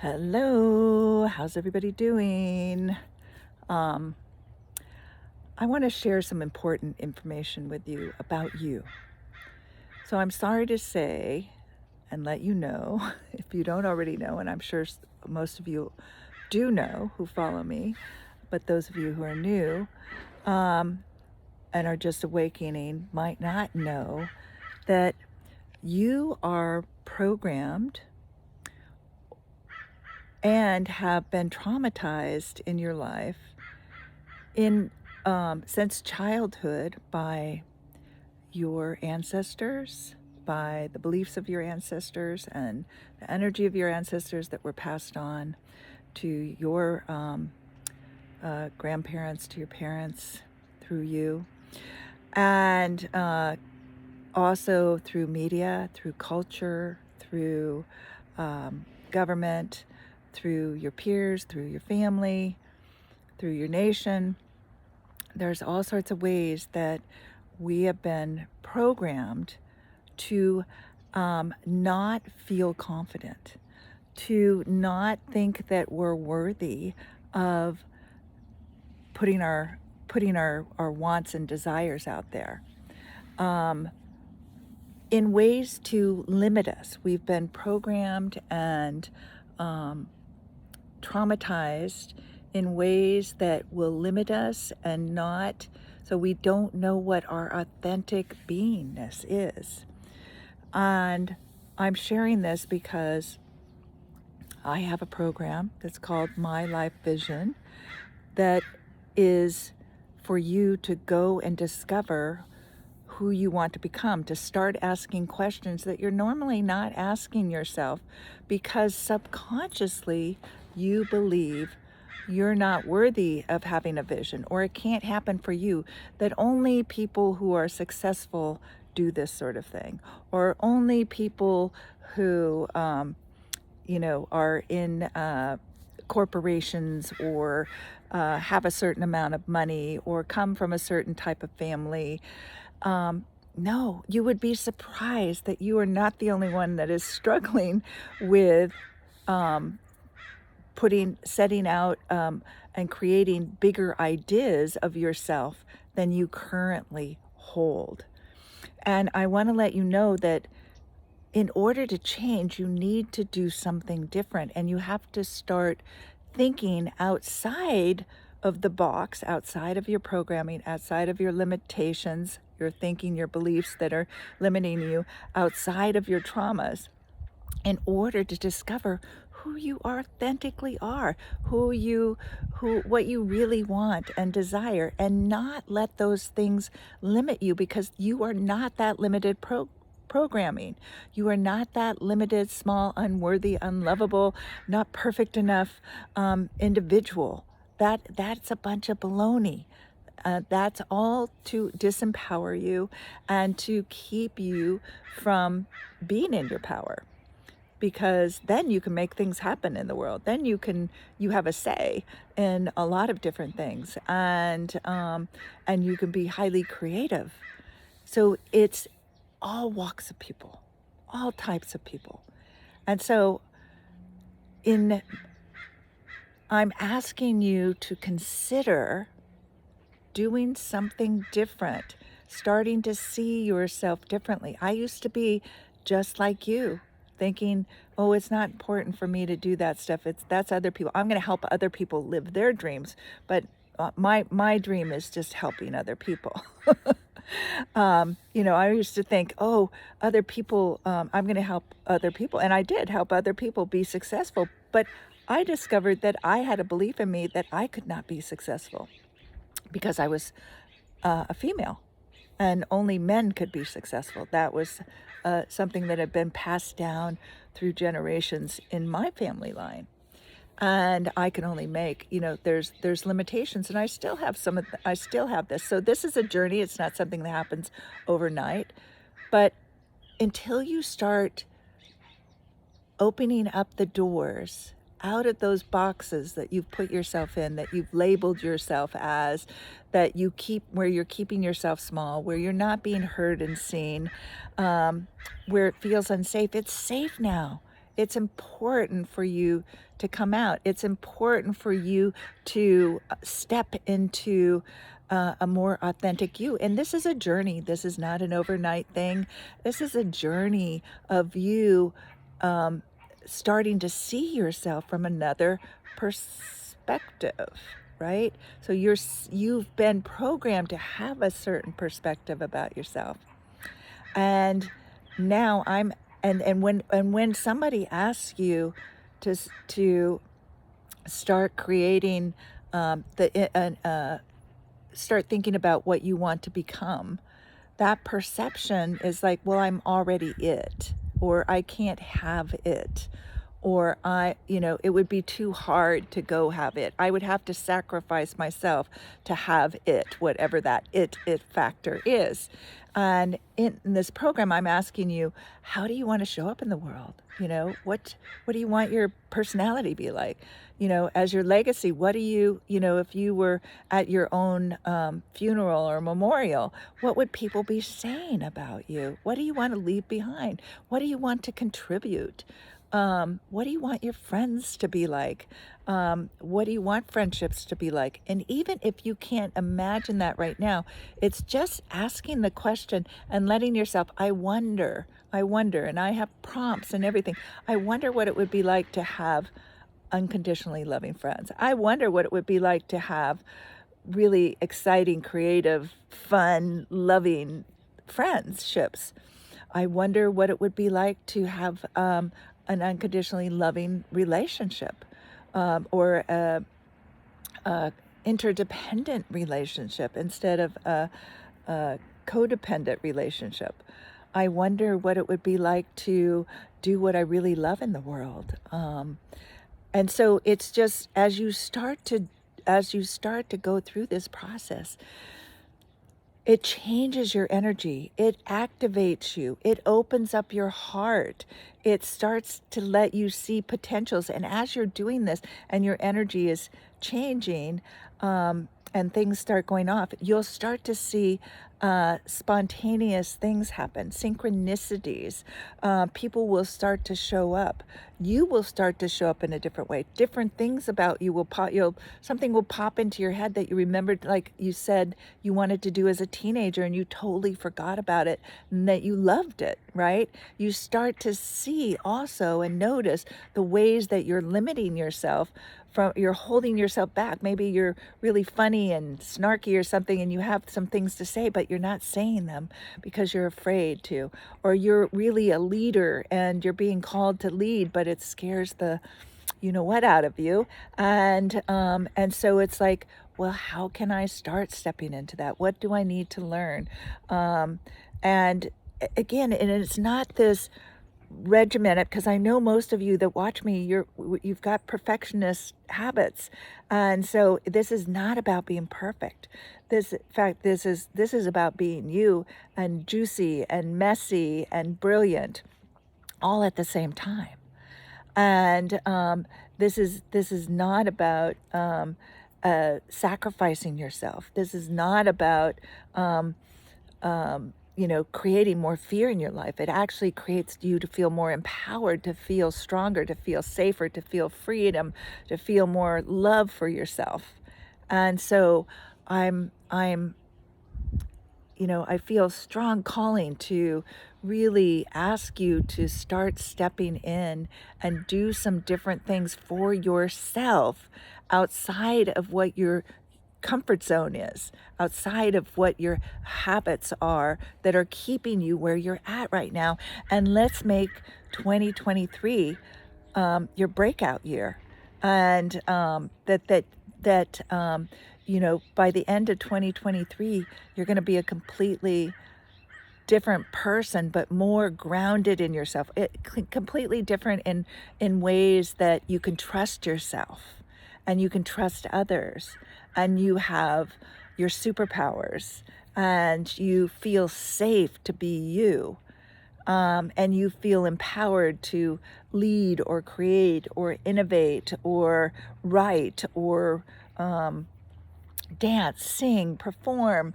Hello, how's everybody doing? Um, I want to share some important information with you about you. So I'm sorry to say and let you know, if you don't already know, and I'm sure most of you do know who follow me, but those of you who are new um, and are just awakening might not know that you are programmed and have been traumatized in your life in since childhood by your ancestors, by the beliefs of your ancestors and the energy of your ancestors that were passed on to your grandparents, to your parents, through you, and also through media, through culture, through government, through your peers, through your family, through your nation. There's all sorts of ways that we have been programmed to not feel confident, to not think that we're worthy of putting our wants and desires out there. In ways to limit us. We've been programmed and traumatized in ways that will limit us and not, so we don't know what our authentic beingness is. And I'm sharing this because I have a program that's called My Life Vision that is for you to go and discover who you want to become, to start asking questions that you're normally not asking yourself because subconsciously you believe you're not worthy of having a vision, or it can't happen for you, that only people who are successful do this sort of thing, or only people who are in corporations, or have a certain amount of money, or come from a certain type of family. No, you would be surprised that you are not the only one that is struggling with setting out and creating bigger ideas of yourself than you currently hold. And I want to let you know that in order to change, you need to do something different, and you have to start thinking outside of the box, outside of your programming, outside of your limitations, your thinking, your beliefs that are limiting you, outside of your traumas, in order to discover who you authentically are, what you really want and desire, and not let those things limit you, because you are not that limited programming. You are not that limited, small, unworthy, unlovable, not perfect enough individual. That's a bunch of baloney. That's all to disempower you and to keep you from being in your power, because then you can make things happen in the world. Then you have a say in a lot of different things, and you can be highly creative. So it's all walks of people, all types of people. And so in I'm asking you to consider doing something different, starting to see yourself differently. I used to be just like you, thinking, oh, it's not important for me to do that stuff. That's other people. I'm going to help other people live their dreams. But my dream is just helping other people. I used to think, oh, other people, I'm going to help other people. And I did help other people be successful. But I discovered that I had a belief in me that I could not be successful because I was a female and only men could be successful. That was something that had been passed down through generations in my family line. And I can only make, there's limitations, and I still have I still have this. So this is a journey. It's not something that happens overnight, but until you start opening up the doors out of those boxes that you've put yourself in, that you've labeled yourself as, where you're keeping yourself small, where you're not being heard and seen, where it feels unsafe. It's safe now. it's important for you to come out. It's important for you to step into a more authentic you. And this is a journey. This is not an overnight thing. This is a journey of you um, starting to see yourself from another perspective, right? So you've been programmed to have a certain perspective about yourself. And now when somebody asks you to start creating start thinking about what you want to become, that perception is like, well, I'm already it, or I can't have it, or it would be too hard to go have it. I would have to sacrifice myself to have it, whatever that it factor is. And in this program, I'm asking you, how do you want to show up in the world? What do you want your personality to be like? As your legacy, what do if you were at your own funeral or memorial, what would people be saying about you? What do you want to leave behind? What do you want to contribute? What do you want your friends to be like? What do you want friendships to be like? And even if you can't imagine that right now, it's just asking the question and letting yourself, I wonder, and I have prompts and everything. I wonder what it would be like to have unconditionally loving friends. I wonder what it would be like to have really exciting, creative, fun, loving friendships. I wonder what it would be like to have an unconditionally loving relationship, or a interdependent relationship instead of a codependent relationship. I wonder what it would be like to do what I really love in the world. And so it's just as you start to go through this process, it changes your energy. It activates you. It opens up your heart. It starts to let you see potentials. And as you're doing this and your energy is changing, and things start going off, you'll start to see spontaneous things happen, synchronicities. People will start to show up. You will start to show up in a different way. Different things about you will pop. Something will pop into your head that you remembered, like you said you wanted to do as a teenager, and you totally forgot about it, and that you loved it. Right? You start to see also and notice the ways that you're limiting yourself. You're holding yourself back. Maybe you're really funny and snarky or something, and you have some things to say, but you're not saying them because you're afraid to. Or you're really a leader and you're being called to lead, but it scares the what out of you. And so it's like, well, how can I start stepping into that? What do I need to learn? And again, and it's not this regimented, because I know most of you that watch me, you've got perfectionist habits, and so this is not about being perfect. This, in fact, this is about being you, and juicy and messy and brilliant, all at the same time. And this is not about sacrificing yourself. This is not about creating more fear in your life. It actually creates you to feel more empowered, to feel stronger, to feel safer, to feel freedom, to feel more love for yourself. And so I feel strong calling to really ask you to start stepping in and do some different things for yourself outside of what your comfort zone is, outside of what your habits are that are keeping you where you're at right now. And let's make 2023 your breakout year. And by the end of 2023, you're going to be a completely different person, but more grounded in yourself. Completely different in ways that you can trust yourself and you can trust others, and you have your superpowers, and you feel safe to be you. And you feel empowered to lead or create or innovate or write or dance, sing, perform,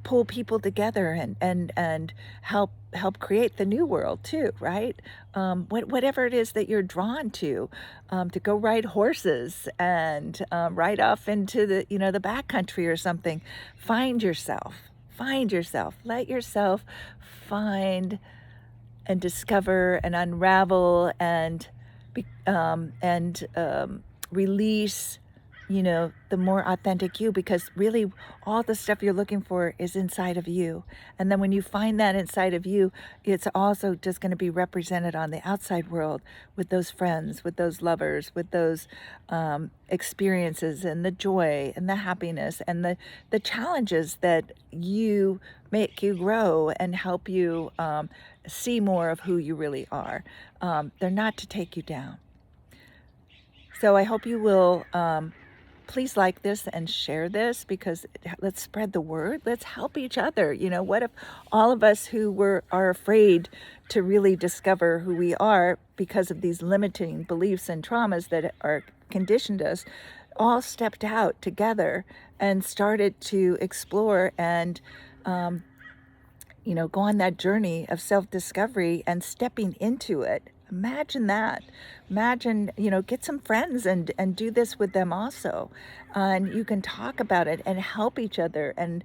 pull people together and help create the new world too, right? Whatever it is that you're drawn to go ride horses and ride off into the backcountry or something. Find yourself. Find yourself. Let yourself find and discover and unravel and release, the more authentic you, because really all the stuff you're looking for is inside of you. And then when you find that inside of you, it's also just going to be represented on the outside world with those friends, with those lovers, with those experiences and the joy and the happiness and the challenges that you make you grow and help you see more of who you really are. They're not to take you down. So I hope you will please like this and share this, because let's spread the word. Let's help each other. What if all of us who are afraid to really discover who we are because of these limiting beliefs and traumas that are conditioned us, all stepped out together and started to explore and go on that journey of self-discovery and stepping into it. Imagine that. Imagine, get some friends and do this with them also. And you can talk about it and help each other and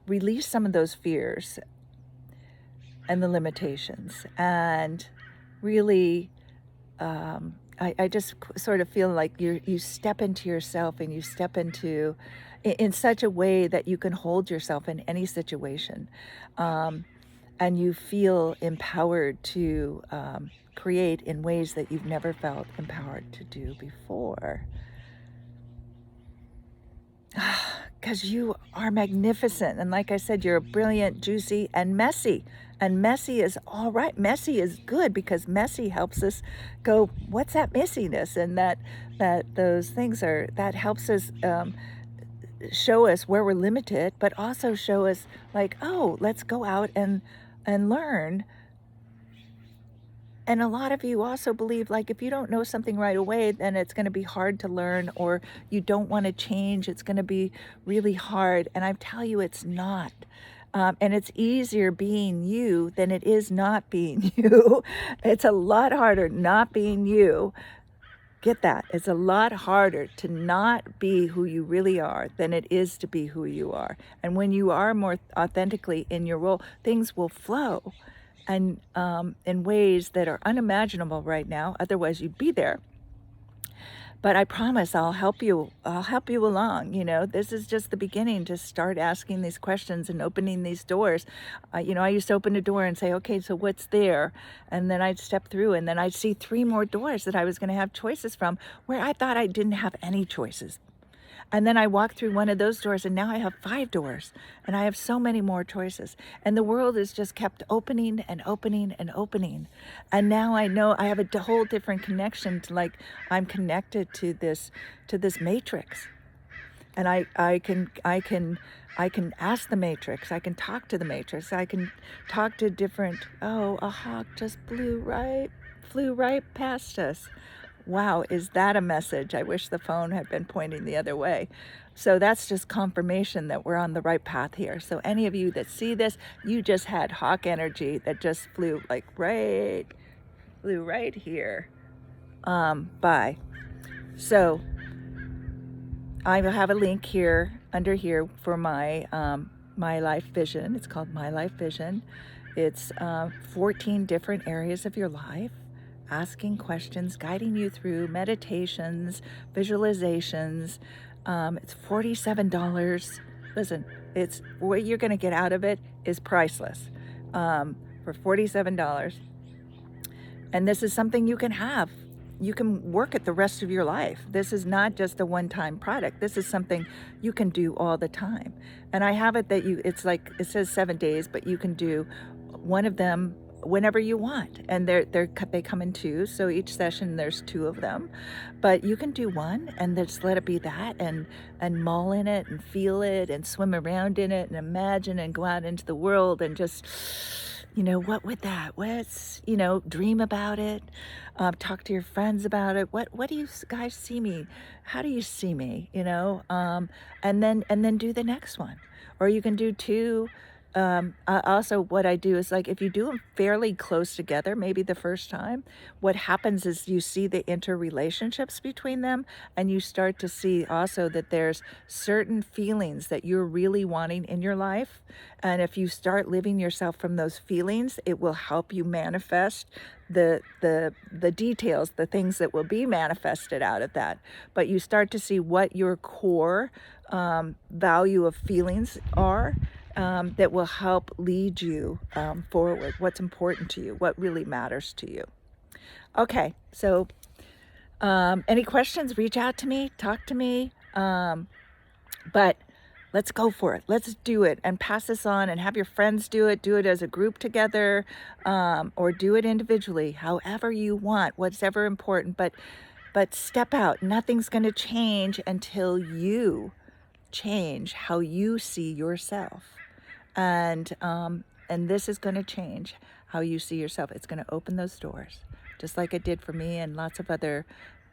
release some of those fears and the limitations. And really, I just sort of feel like you step into yourself and you step into in such a way that you can hold yourself in any situation. And you feel empowered to create in ways that you've never felt empowered to do before. Because you are magnificent. And like I said, you're brilliant, juicy, and messy. And messy is all right. Messy is good, because messy helps us go, what's that messiness? And that those things that helps us show us where we're limited, but also show us like, oh, let's go out and learn. And a lot of you also believe, like, if you don't know something right away, then it's going to be hard to learn, or you don't want to change. It's going to be really hard. And I tell you, it's not. And it's easier being you than it is not being you. It's a lot harder not being you. Get that. It's a lot harder to not be who you really are than it is to be who you are. And when you are more authentically in your role, things will flow and in ways that are unimaginable right now. Otherwise, you'd be there. But I promise I'll help you. I'll help you along. This is just the beginning to start asking these questions and opening these doors. I used to open a door and say, okay, so what's there? And then I'd step through and then I'd see 3 more doors that I was going to have choices from, where I thought I didn't have any choices. And then I walked through one of those doors and now I have 5 doors and I have so many more choices. And the world is just kept opening and opening and opening. And now I know I have a whole different connection to, like, I'm connected to this matrix. And I can ask the matrix. I can talk to the matrix. I can talk to different, oh, a hawk just flew right past us. Wow, is that a message? I wish the phone had been pointing the other way. So that's just confirmation that we're on the right path here. So any of you that see this, you just had hawk energy that just flew right here by. So I will have a link here under here for my my life vision. It's called My Life Vision. It's 14 different areas of your life, asking questions, guiding you through meditations, visualizations. It's $47. Listen, it's what you're going to get out of it is priceless for $47. And this is something you can have. You can work it the rest of your life. This is not just a one-time product. This is something you can do all the time. And I have it that it's like, it says 7 days, but you can do one of them whenever you want. And they come in 2, so each session there's 2 of them. But you can do one and just let it be that, and mull in it and feel it and swim around in it and imagine and go out into the world and just what would that? Dream about it, talk to your friends about it. What do you guys see me? How do you see me? And then do the next one, or you can do two. Also, what I do is like if you do them fairly close together, maybe the first time, what happens is you see the interrelationships between them, and you start to see also that there's certain feelings that you're really wanting in your life. And if you start living yourself from those feelings, it will help you manifest the details, the things that will be manifested out of that. But you start to see what your core value of feelings are, that will help lead you forward. What's important to you? What really matters to you? Okay, so any questions? Reach out to me, talk to me. But let's go for it. Let's do it and pass this on and have your friends do it. Do it as a group together, or do it individually, however you want, whatever important. But step out. Nothing's going to change until you change how you see yourself. And this is going to change how you see yourself. It's going to open those doors, just like it did for me and lots of other,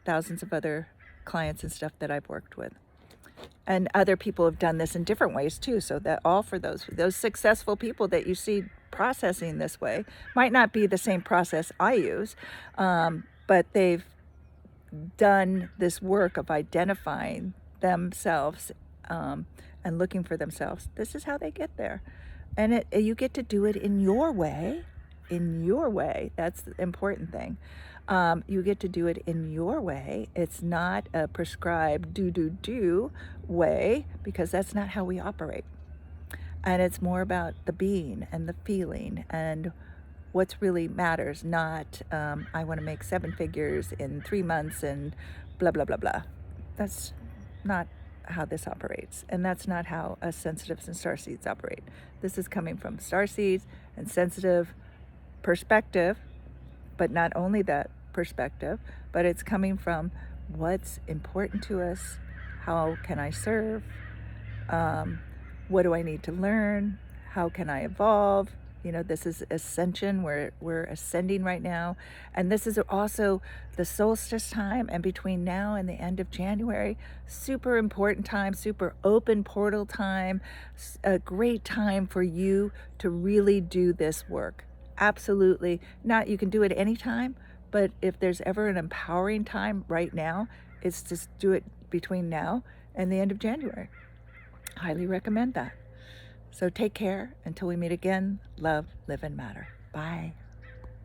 thousands of other clients and stuff that I've worked with. And other people have done this in different ways too. So that all for those successful people that you see processing this way might not be the same process I use, but they've done this work of identifying themselves, and looking for themselves. This is how they get there. And you get to do it in your way. In your way. That's the important thing. You get to do it in your way. It's not a prescribed do way, because that's not how we operate. And it's more about the being and the feeling and what's really matters, not I want to make 7 figures in 3 months and blah, blah, blah, blah. That's not how this operates. And that's not how us sensitives and starseeds operate. This is coming from starseeds and sensitive perspective, but not only that perspective, but it's coming from what's important to us, how can I serve, what do I need to learn, how can I evolve. This is ascension. We're ascending right now. And this is also the solstice time, and between now and the end of January, super important time, super open portal time, a great time for you to really do this work. Absolutely. Not you can do it anytime, but if there's ever an empowering time right now, it's just do it between now and the end of January. Highly recommend that. So take care until we meet again. Love, live, and matter. Bye.